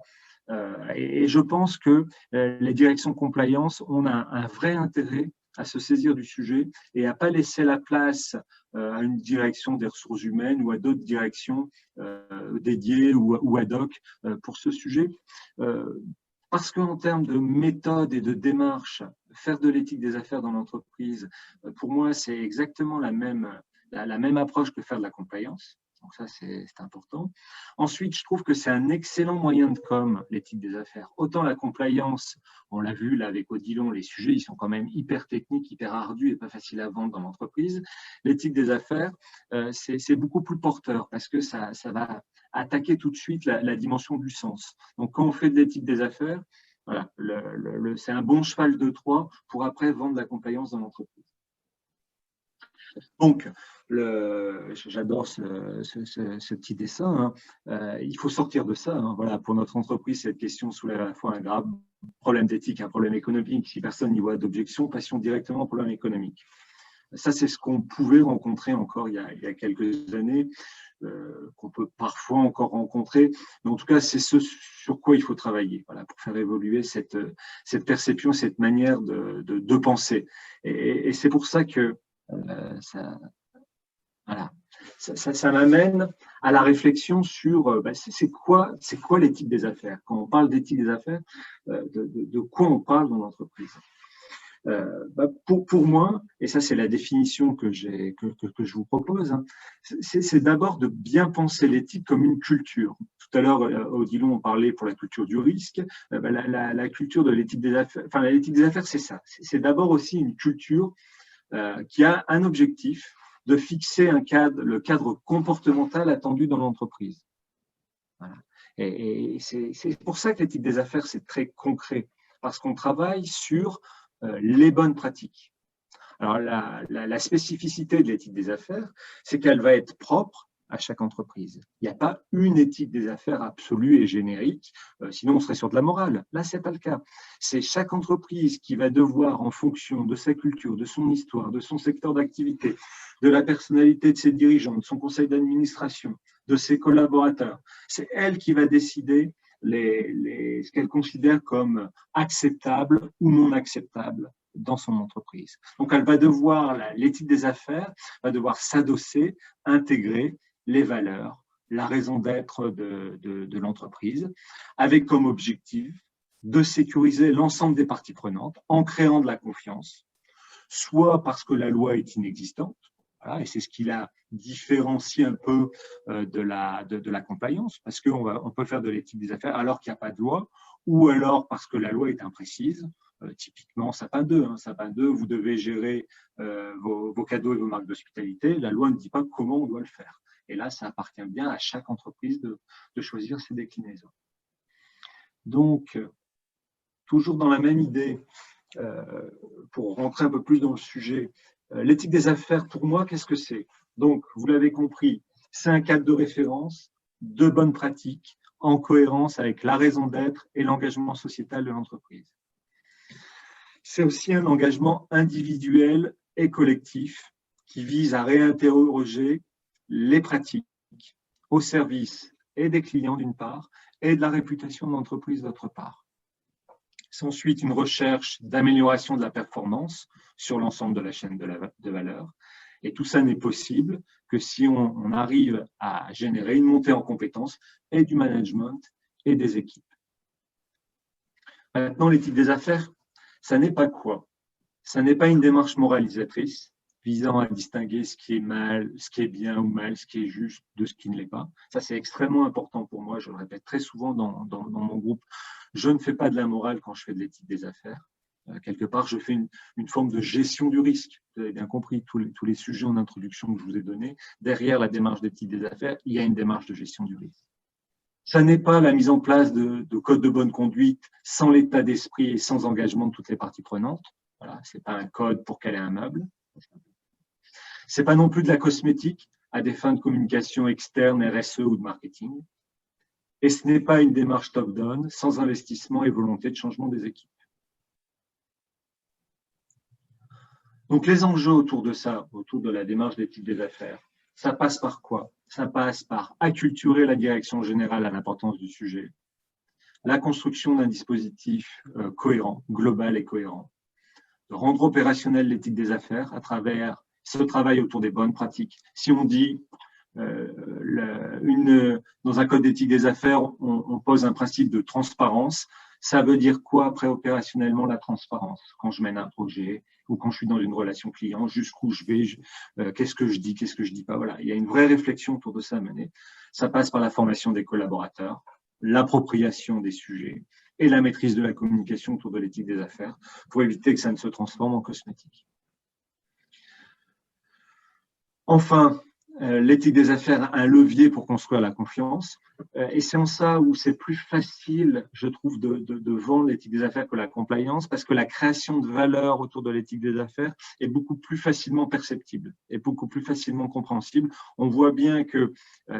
Et je pense que les directions compliance ont un vrai intérêt à se saisir du sujet et à pas laisser la place à une direction des ressources humaines ou à d'autres directions dédiées ou ad hoc pour ce sujet. Parce qu'en termes de méthode et de démarche, faire de l'éthique des affaires dans l'entreprise, pour moi, c'est exactement la même approche que faire de la compliance. Donc ça, c'est important. Ensuite, je trouve que c'est un excellent moyen de com, l'éthique des affaires. Autant la compliance, on l'a vu là avec Odilon, les sujets, ils sont quand même hyper techniques, hyper ardus et pas faciles à vendre dans l'entreprise. L'éthique des affaires, c'est beaucoup plus porteur parce que ça va attaquer tout de suite la dimension du sens. Donc, quand on fait de l'éthique des affaires, voilà, c'est un bon cheval de Troie pour après vendre la compliance dans l'entreprise. Donc, j'adore ce petit dessin. Il faut sortir de ça. Voilà, pour notre entreprise, cette question soulève à la fois un grave problème d'éthique, un problème économique. Si personne n'y voit d'objection, passons directement au problème économique. Ça, c'est ce qu'on pouvait rencontrer encore il y a quelques années, qu'on peut parfois encore rencontrer. Mais en tout cas, c'est ce sur quoi il faut travailler, voilà, pour faire évoluer cette perception, cette manière de penser. Et c'est pour ça que ça m'amène à la réflexion sur c'est quoi l'éthique des affaires. Quand on parle d'éthique des affaires, de quoi on parle dans l'entreprise. Pour moi, et ça c'est la définition que je vous propose, c'est d'abord de bien penser l'éthique comme une culture. Tout à l'heure, Odilon, on parlait pour la culture du risque. La culture de l'éthique des affaires, enfin l'éthique des affaires, c'est ça. C'est d'abord aussi une culture qui a un objectif de fixer le cadre comportemental attendu dans l'entreprise. Voilà. Et c'est pour ça que l'éthique des affaires, c'est très concret, parce qu'on travaille sur les bonnes pratiques. Alors, la spécificité de l'éthique des affaires, c'est qu'elle va être propre à chaque entreprise. Il n'y a pas une éthique des affaires absolue et générique, sinon on serait sur de la morale. Là, ce n'est pas le cas. C'est chaque entreprise qui va devoir, en fonction de sa culture, de son histoire, de son secteur d'activité, de la personnalité de ses dirigeants, de son conseil d'administration, de ses collaborateurs, c'est elle qui va décider ce qu'elle considère comme acceptable ou non acceptable dans son entreprise. Donc, elle va devoir, l'éthique des affaires va devoir s'adosser, intégrer les valeurs, la raison d'être de l'entreprise, avec comme objectif de sécuriser l'ensemble des parties prenantes en créant de la confiance, soit parce que la loi est inexistante, voilà, et c'est ce qui la différencie un peu de la compliance, parce qu'on peut faire de l'éthique des affaires alors qu'il n'y a pas de loi, ou alors parce que la loi est imprécise. Typiquement, Sapin 2. Sapin 2, vous devez gérer vos cadeaux et vos marques d'hospitalité. La loi ne dit pas comment on doit le faire. Et là, ça appartient bien à chaque entreprise de choisir ses déclinaisons. Donc, toujours dans la même idée, pour rentrer un peu plus dans le sujet, l'éthique des affaires, pour moi, qu'est-ce que c'est? Donc, vous l'avez compris, c'est un cadre de référence, de bonnes pratiques, en cohérence avec la raison d'être et l'engagement sociétal de l'entreprise. C'est aussi un engagement individuel et collectif qui vise à réinterroger les pratiques au service et des clients d'une part et de la réputation de l'entreprise d'autre part. C'est ensuite une recherche d'amélioration de la performance sur l'ensemble de la chaîne de valeur. Et tout ça n'est possible que si on arrive à générer une montée en compétences et du management et des équipes. Maintenant, l'éthique des affaires, ça n'est pas quoi? Ça n'est pas une démarche moralisatrice visant à distinguer ce qui est mal, ce qui est bien ou mal, ce qui est juste de ce qui ne l'est pas. Ça, c'est extrêmement important pour moi. Je le répète très souvent dans mon groupe. Je ne fais pas de la morale quand je fais de l'éthique des affaires. Quelque part, je fais une forme de gestion du risque. Vous avez bien compris tous les sujets en introduction que je vous ai donnés. Derrière la démarche d'éthique des affaires, il y a une démarche de gestion du risque. Ça n'est pas la mise en place de codes de bonne conduite sans l'état d'esprit et sans engagement de toutes les parties prenantes. Voilà, ce n'est pas un code pour caler un meuble. Ce n'est pas non plus de la cosmétique à des fins de communication externe, RSE ou de marketing. Et ce n'est pas une démarche top-down sans investissement et volonté de changement des équipes. Donc, les enjeux autour de ça, autour de la démarche d'éthique des affaires, ça passe par quoi? Ça passe par acculturer la direction générale à l'importance du sujet, la construction d'un dispositif cohérent, global et cohérent, de rendre opérationnelle l'éthique des affaires à travers ce travail autour des bonnes pratiques. Si on dit dans un code d'éthique des affaires, on pose un principe de transparence, ça veut dire quoi après opérationnellement la transparence? Quand je mène un projet ou quand je suis dans une relation client, jusqu'où je vais, qu'est-ce que je dis, qu'est-ce que je dis pas. Voilà, il y a une vraie réflexion autour de ça à mener. Ça passe par la formation des collaborateurs, l'appropriation des sujets et la maîtrise de la communication autour de l'éthique des affaires pour éviter que ça ne se transforme en cosmétique. Enfin, l'éthique des affaires, un levier pour construire la confiance. Et c'est en ça où c'est plus facile, je trouve, de vendre l'éthique des affaires que la compliance, parce que la création de valeur autour de l'éthique des affaires est beaucoup plus facilement perceptible et beaucoup plus facilement compréhensible. On voit bien que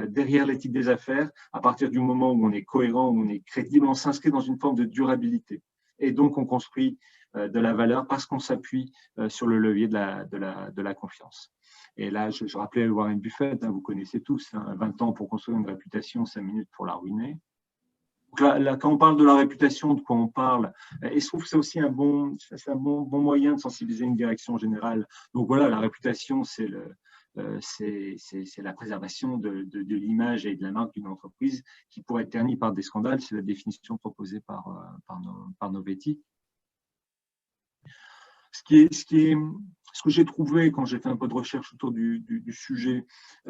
derrière l'éthique des affaires, à partir du moment où on est cohérent, où on est crédible, on s'inscrit dans une forme de durabilité. Et donc, on construit de la valeur parce qu'on s'appuie sur le levier de la confiance. Et là, je rappelais Warren Buffett, vous connaissez tous, 20 ans pour construire une réputation, 5 minutes pour la ruiner. Donc là, quand on parle de la réputation, de quoi on parle, et je trouve que c'est aussi un bon moyen de sensibiliser une direction générale. Donc voilà, la réputation, c'est la préservation de l'image et de la marque d'une entreprise qui pourrait être ternie par des scandales. C'est la définition proposée par Novetti. Ce que j'ai trouvé quand j'ai fait un peu de recherche autour du sujet,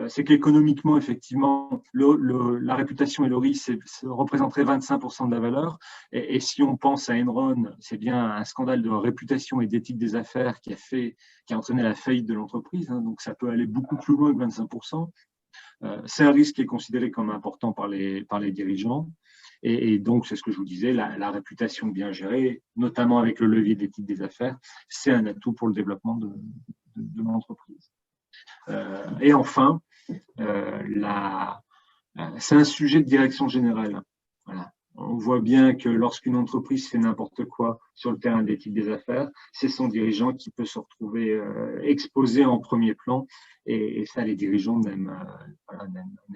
c'est qu'économiquement, effectivement, la réputation et le risque représenteraient 25% de la valeur. Et si on pense à Enron, c'est bien un scandale de réputation et d'éthique des affaires qui a entraîné la faillite de l'entreprise. Donc, ça peut aller beaucoup plus loin que 25%. C'est un risque qui est considéré comme important par les dirigeants. Et donc, c'est ce que je vous disais, la réputation bien gérée, notamment avec le levier d'éthique des affaires, c'est un atout pour le développement de l'entreprise. Et enfin, c'est un sujet de direction générale. Voilà. On voit bien que lorsqu'une entreprise fait n'importe quoi sur le terrain d'éthique des affaires, c'est son dirigeant qui peut se retrouver exposé en premier plan. Et ça, les dirigeants n'aiment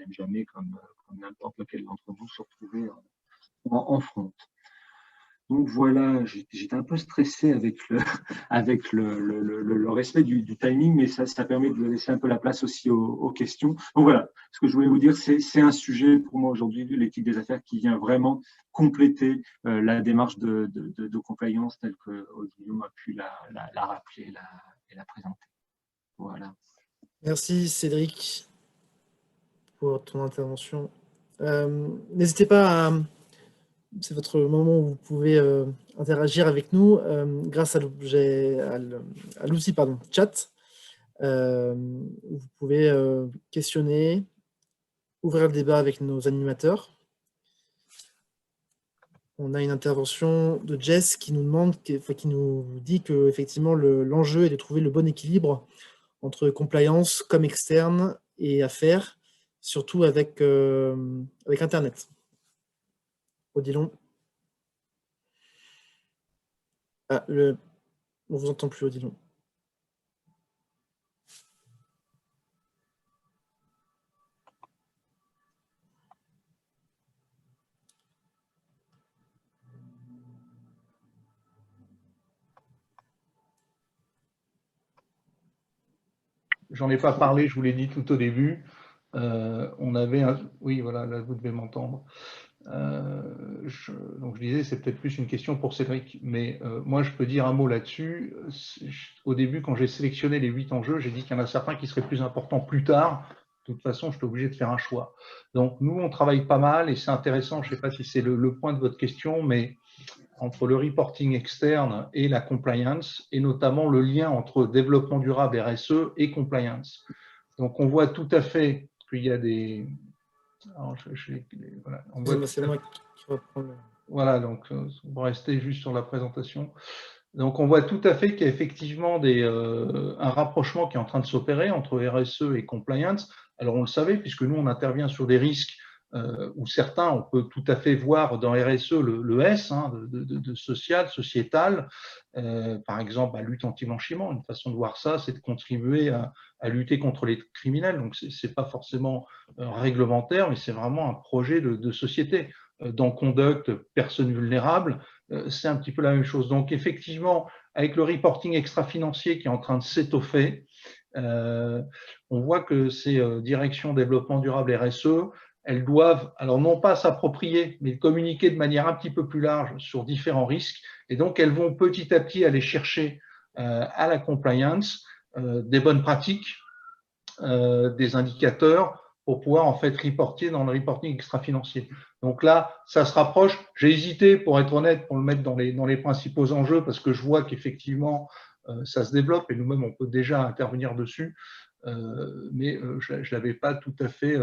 jamais, comme n'importe lequel d'entre nous, se retrouver en front. Donc voilà, j'étais un peu stressé avec le respect du timing, mais ça permet de laisser un peu la place aussi aux questions. Donc voilà, ce que je voulais vous dire, c'est un sujet pour moi aujourd'hui, l'éthique des affaires, qui vient vraiment compléter la démarche de compliance telle que Odilon a pu la rappeler et la présenter. Voilà. Merci Cédric pour ton intervention. N'hésitez pas à... C'est votre moment où vous pouvez interagir avec nous grâce à l'outil chat. Vous pouvez questionner, ouvrir le débat avec nos animateurs. On a une intervention de Jess qui nous dit que effectivement l'enjeu est de trouver le bon équilibre entre compliance, com externe et affaires, surtout avec Internet. Odilon. Ah, on ne vous entend plus, Odilon. J'en ai pas parlé, je vous l'ai dit tout au début. On avait oui, voilà, là vous devez m'entendre. Donc je disais, c'est peut-être plus une question pour Cédric, mais moi je peux dire un mot là-dessus. Au début, quand j'ai sélectionné les 8 enjeux, j'ai dit qu'il y en a certains qui seraient plus importants plus tard. De toute façon, je suis obligé de faire un choix. Donc nous, on travaille pas mal et c'est intéressant, je ne sais pas si c'est le point de votre question, mais entre le reporting externe et la compliance, et notamment le lien entre développement durable, RSE et compliance. Donc on voit tout à fait qu'il y a des... Alors, voilà, on voit c'est moi qui vais prendre... Voilà, donc on va rester juste sur la présentation. Donc on voit tout à fait qu'il y a effectivement un rapprochement qui est en train de s'opérer entre RSE et compliance. Alors on le savait, puisque nous on intervient sur des risques où certains, on peut tout à fait voir dans RSE le S, hein, de social, sociétal. Par exemple, la lutte anti-blanchiment, une façon de voir ça, c'est de contribuer à lutter contre les criminels. Donc, ce n'est pas forcément réglementaire, mais c'est vraiment un projet de société. Dans Conduct, personnes vulnérables, c'est un petit peu la même chose. Donc, effectivement, avec le reporting extra-financier qui est en train de s'étoffer, on voit que ces directions développement durable RSE, elles doivent, alors non pas s'approprier, mais communiquer de manière un petit peu plus large sur différents risques. Et donc, elles vont petit à petit aller chercher à la compliance des bonnes pratiques, des indicateurs pour pouvoir en fait reporter dans le reporting extra-financier. Donc là, ça se rapproche. J'ai hésité, pour être honnête, pour le mettre dans les principaux enjeux, parce que je vois qu'effectivement, ça se développe et nous-mêmes, on peut déjà intervenir dessus, mais je ne l'avais pas tout à fait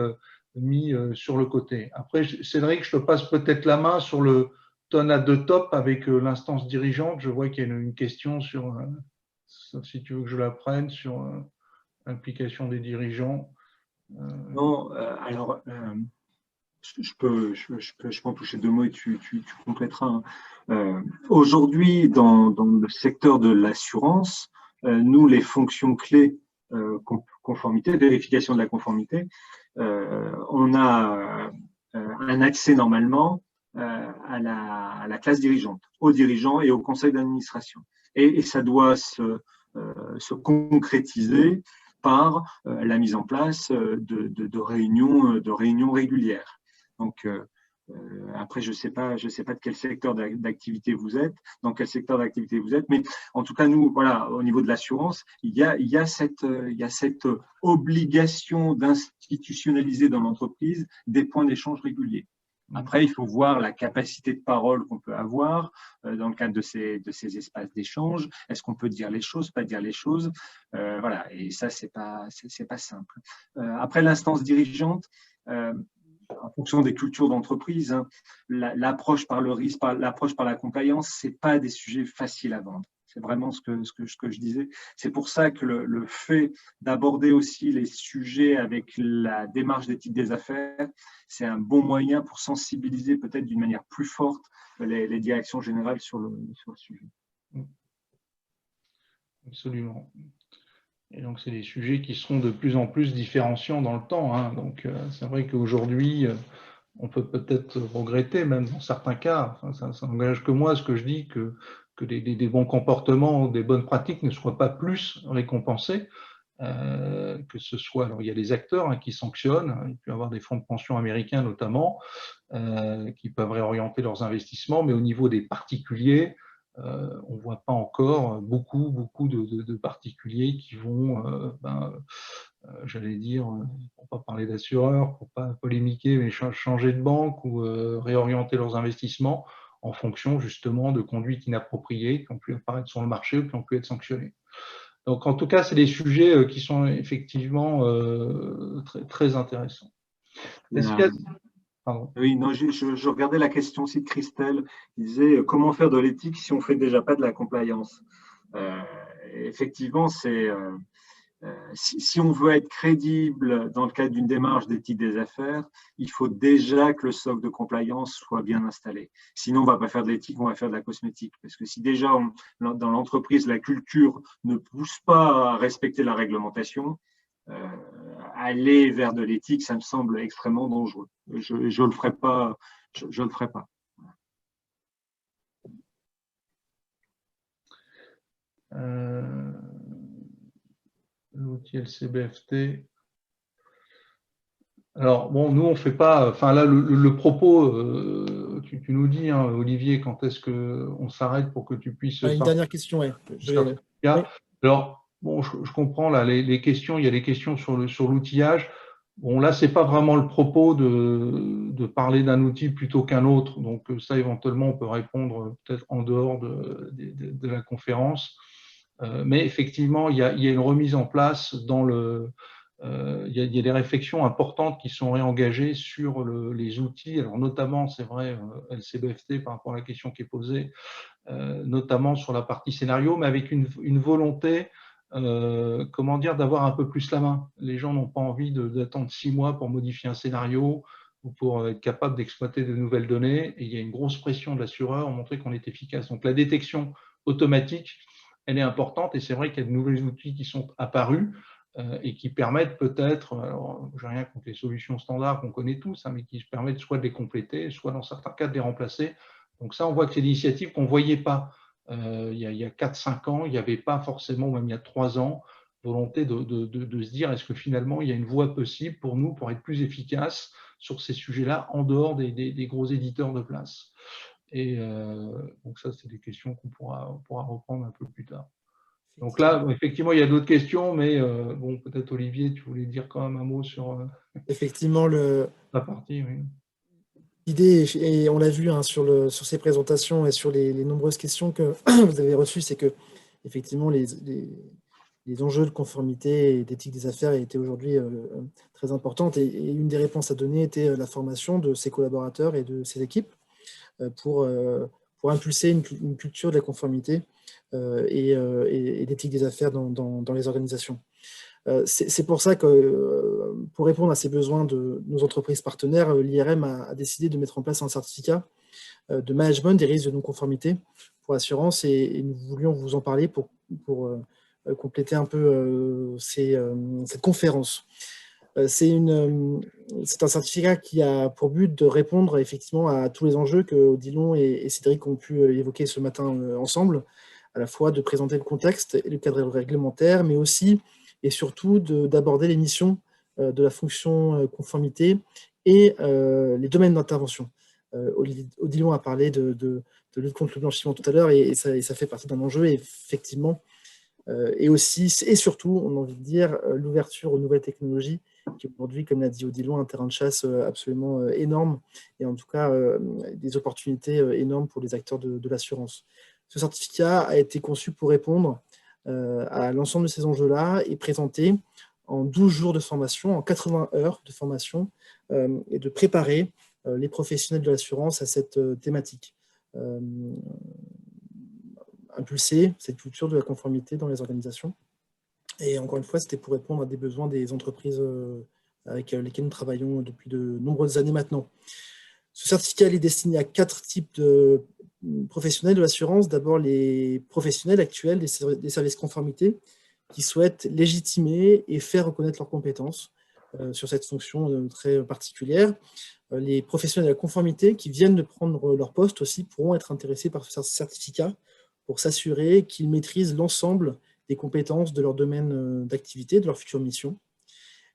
mis sur le côté. Après, Cédric, je te passe peut-être la main sur le TONA de top avec l'instance dirigeante. Je vois qu'il y a une question sur, si tu veux que je la prenne, sur l'implication des dirigeants. Non, alors, je peux en toucher deux mots et tu compléteras. Aujourd'hui, dans le secteur de l'assurance, nous, les fonctions clés, conformité, vérification de la conformité, on a un accès normalement à la classe dirigeante, aux dirigeants et au conseil d'administration. Et ça doit se concrétiser par la mise en place de réunions régulières. Donc, après, je sais pas de quel secteur d'activité vous êtes, dans quel secteur d'activité vous êtes, mais en tout cas, nous, voilà, au niveau de l'assurance, il y a cette obligation d'institutionnaliser dans l'entreprise des points d'échange réguliers. Après, il faut voir la capacité de parole qu'on peut avoir dans le cadre de ces espaces d'échange. Est-ce qu'on peut dire les choses, pas dire les choses, voilà. Et ça, c'est pas simple. Après, l'instance dirigeante, en fonction des cultures d'entreprise, hein, l'approche par le risque, l'approche par la compliance, c'est pas des sujets faciles à vendre. C'est vraiment ce que je disais. C'est pour ça que le fait d'aborder aussi les sujets avec la démarche d'éthique des affaires, c'est un bon moyen pour sensibiliser peut-être d'une manière plus forte les directions générales sur le sujet. Absolument. Et donc, c'est des sujets qui seront de plus en plus différenciants dans le temps, hein. Donc, c'est vrai qu'aujourd'hui, on peut peut-être regretter, même dans certains cas, enfin, ça n'engage que moi, ce que je dis, que des bons comportements, des bonnes pratiques ne soient pas plus récompensés, que ce soit, alors il y a des acteurs qui sanctionnent, hein, il peut y avoir des fonds de pension américains notamment, qui peuvent réorienter leurs investissements, mais au niveau des particuliers, on ne voit pas encore beaucoup de particuliers qui vont, j'allais dire, pour ne pas parler d'assureurs, pour ne pas polémiquer, mais changer de banque ou réorienter leurs investissements en fonction justement de conduites inappropriées qui ont pu apparaître sur le marché ou qui ont pu être sanctionnées. Donc en tout cas, c'est des sujets qui sont effectivement très intéressants. Pardon. Oui, non, je regardais la question aussi de Christelle. Il disait comment faire de l'éthique si on ne fait déjà pas de la compliance. Effectivement, c'est si on veut être crédible dans le cadre d'une démarche d'éthique des affaires, il faut déjà que le socle de compliance soit bien installé. Sinon, on ne va pas faire de l'éthique, on va faire de la cosmétique. Parce que si déjà dans l'entreprise, la culture ne pousse pas à respecter la réglementation, aller vers de l'éthique, ça me semble extrêmement dangereux. Je le ferai pas. Je le ferai pas. L'outil LCBFT. Alors, bon, nous, on ne fait pas. Enfin, là, le propos, tu nous dis, hein, Olivier, quand est-ce qu'on s'arrête pour que tu puisses. Une dernière question, oui. Alors, bon, je comprends là, les questions. Il y a des questions sur l'outillage. Bon, là, c'est pas vraiment le propos de parler d'un outil plutôt qu'un autre. Donc, ça, éventuellement, on peut répondre peut-être en dehors de la conférence. Mais effectivement, il y a une remise en place dans le. Il y a des réflexions importantes qui sont réengagées sur les outils. Alors, notamment, c'est vrai, LCBFT par rapport à la question qui est posée, notamment sur la partie scénario, mais avec une volonté. Comment dire, d'avoir un peu plus la main. Les gens n'ont pas envie d'attendre 6 mois pour modifier un scénario pour être capable d'exploiter de nouvelles données. Et il y a une grosse pression de l'assureur, montrer qu'on est efficace. Donc la détection automatique, elle est importante, et c'est vrai qu'il y a de nouveaux outils qui sont apparus et qui permettent peut-être, alors j'ai rien contre les solutions standards qu'on connaît tous, hein, mais qui permettent soit de les compléter, soit dans certains cas de les remplacer. Donc ça, on voit que c'est des initiatives qu'on ne voyait pas il y a 4-5 ans, il n'y avait pas forcément, même il y a 3 ans, volonté de se dire est-ce que finalement il y a une voie possible pour nous pour être plus efficace sur ces sujets-là en dehors des gros éditeurs de place. Et donc ça, c'est des questions qu'on pourra reprendre un peu plus tard. Donc là, effectivement, il y a d'autres questions, mais bon, peut-être Olivier, tu voulais dire quand même un mot sur Effectivement, la partie. Oui. l'idée, et on l'a vu hein, sur ces présentations et sur les nombreuses questions que vous avez reçues, c'est que effectivement les enjeux de conformité et d'éthique des affaires étaient aujourd'hui très importantes. Et une des réponses à donner était la formation de ses collaborateurs et de ses équipes pour impulser une culture de la conformité et d'éthique des affaires dans les organisations. C'est pour ça que, pour répondre à ces besoins de nos entreprises partenaires, l'IRM a décidé de mettre en place un certificat de management des risques de non-conformité pour l'assurance, et nous voulions vous en parler pour compléter un peu cette conférence. C'est un certificat qui a pour but de répondre effectivement à tous les enjeux que Odilon et Cédric ont pu évoquer ce matin ensemble, à la fois de présenter le contexte et le cadre réglementaire, mais aussi et surtout d'aborder les missions de la fonction conformité et les domaines d'intervention. Odilon a parlé de lutte contre le blanchiment tout à l'heure, et ça fait partie d'un enjeu, effectivement. Et aussi, et surtout, on a envie de dire, l'ouverture aux nouvelles technologies, qui aujourd'hui, comme l'a dit Odilon, un terrain de chasse absolument énorme, et en tout cas des opportunités énormes pour les acteurs de l'assurance. Ce certificat a été conçu pour répondre à l'ensemble de ces enjeux-là et présenté en 12 jours de formation, en 80 heures de formation, et de préparer les professionnels de l'assurance à cette thématique. Impulser cette culture de la conformité dans les organisations. Et encore une fois, c'était pour répondre à des besoins des entreprises avec lesquelles nous travaillons depuis de nombreuses années maintenant. Ce certificat est destiné à 4 types de professionnels de l'assurance. D'abord, les professionnels actuels des services conformité qui souhaitent légitimer et faire reconnaître leurs compétences sur cette fonction très particulière. Les professionnels de la conformité qui viennent de prendre leur poste aussi pourront être intéressés par ce certificat pour s'assurer qu'ils maîtrisent l'ensemble des compétences de leur domaine d'activité, de leur future mission.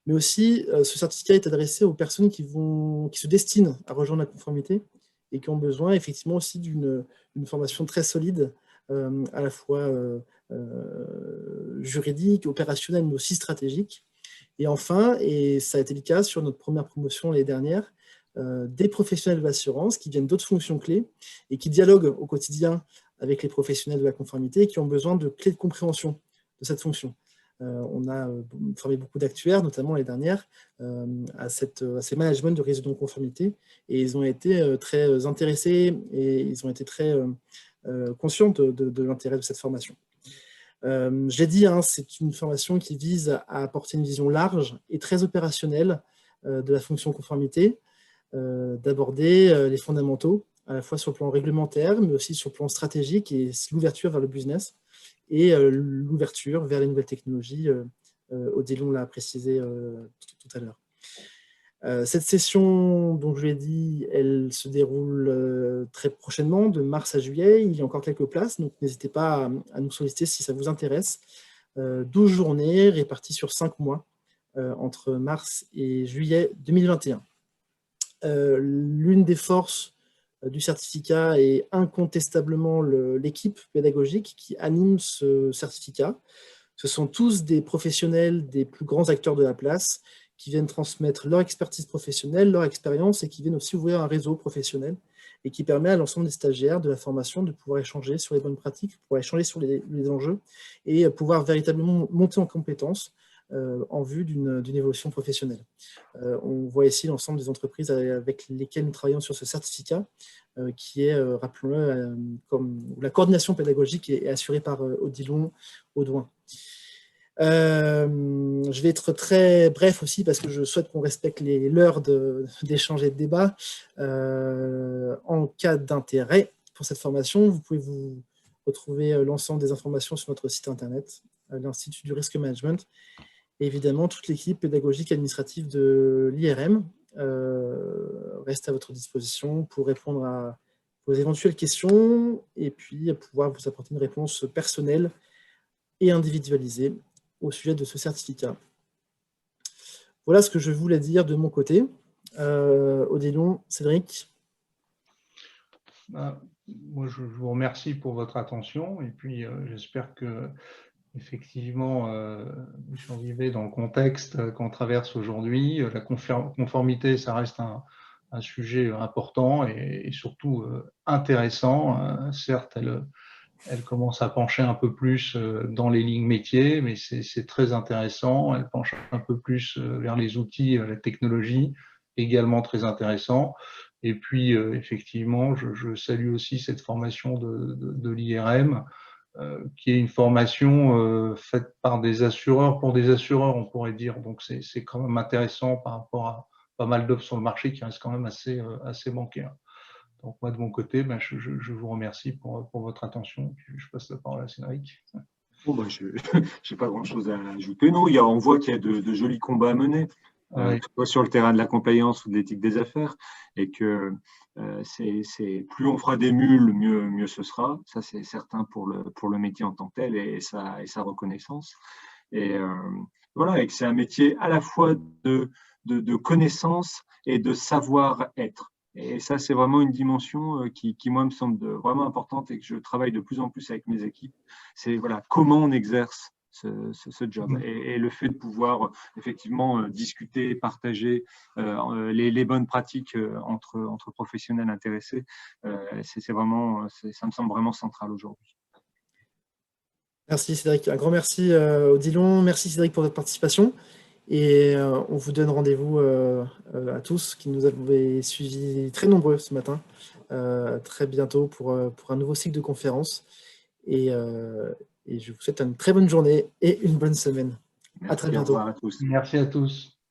Mais aussi, ce certificat est adressé aux personnes qui se destinent à rejoindre la conformité et qui ont besoin effectivement aussi d'une formation très solide, à la fois juridique, opérationnelle, mais aussi stratégique. Et enfin, et ça a été le cas sur notre première promotion l'année dernière, des professionnels de l'assurance qui viennent d'autres fonctions clés et qui dialoguent au quotidien avec les professionnels de la conformité et qui ont besoin de clés de compréhension de cette fonction. On a formé beaucoup d'actuaires, notamment les dernières, à ces managements de risque de non-conformité, et ils ont été très intéressés et ils ont été très conscients de l'intérêt de cette formation. J'ai dit, hein, c'est une formation qui vise à apporter une vision large et très opérationnelle de la fonction conformité, d'aborder les fondamentaux, à la fois sur le plan réglementaire, mais aussi sur le plan stratégique et l'ouverture vers le business et l'ouverture vers les nouvelles technologies. Odilon l'a précisé tout à l'heure. Cette session, dont je l'ai dit, elle se déroule très prochainement, de mars à juillet. Il y a encore quelques places, donc n'hésitez pas à nous solliciter si ça vous intéresse. 12 journées réparties sur 5 mois, entre mars et juillet 2021. L'une des forces du certificat est incontestablement l'équipe pédagogique qui anime ce certificat. Ce sont tous des professionnels des plus grands acteurs de la place qui viennent transmettre leur expertise professionnelle, leur expérience, et qui viennent aussi ouvrir un réseau professionnel et qui permet à l'ensemble des stagiaires de la formation de pouvoir échanger sur les bonnes pratiques, pouvoir échanger sur les enjeux et pouvoir véritablement monter en compétences en vue d'une évolution professionnelle. On voit ici l'ensemble des entreprises avec lesquelles nous travaillons sur ce certificat, qui est, rappelons-le, comme la coordination pédagogique est assurée par Odilon Audouin. Je vais être très bref aussi parce que je souhaite qu'on respecte l'heure d'échange et de débat. En cas d'intérêt pour cette formation, vous pouvez vous retrouver l'ensemble des informations sur notre site internet, l'Institut du Risque Management, et évidemment toute l'équipe pédagogique et administrative de l'IRM reste à votre disposition pour répondre à vos éventuelles questions et puis pouvoir vous apporter une réponse personnelle et individualisée au sujet de ce certificat. Voilà ce que je voulais dire de mon côté. Odilon, Cédric. Moi, je vous remercie pour votre attention et puis j'espère que effectivement, vous survivez dans le contexte qu'on traverse aujourd'hui. La conformité, ça reste un sujet important et surtout intéressant. Certes, elle commence à pencher un peu plus dans les lignes métiers, mais c'est très intéressant. Elle penche un peu plus vers les outils, la technologie, également très intéressant. Et puis, effectivement, je salue aussi cette formation de l'IRM, qui est une formation faite par des assureurs, pour des assureurs, on pourrait dire. Donc, c'est quand même intéressant par rapport à pas mal d'offres sur le marché qui restent quand même assez bancaires. Donc, moi, de mon côté, je vous remercie pour votre attention. Je passe la parole à Cédric. Bon, je n'ai pas grand-chose à ajouter. Non, on voit qu'il y a de jolis combats à mener, que ce soit sur le terrain de la compliance ou de l'éthique des affaires, et que plus on fera des mules, mieux ce sera. Ça, c'est certain pour le métier en tant que tel et sa reconnaissance. Et voilà, et que c'est un métier à la fois de connaissance et de savoir-être. Et ça, c'est vraiment une dimension qui, moi, me semble vraiment importante et que je travaille de plus en plus avec mes équipes. C'est voilà, comment on exerce ce job. Et le fait de pouvoir effectivement discuter, partager les bonnes pratiques entre professionnels intéressés, ça me semble vraiment central aujourd'hui. Merci Cédric. Un grand merci Odilon. Merci Cédric pour votre participation. Et on vous donne rendez-vous à tous qui nous avez suivis très nombreux ce matin, très bientôt pour un nouveau cycle de conférences. Et je vous souhaite une très bonne journée et une bonne semaine. Merci, à très bientôt. au revoir à tous. Merci à tous.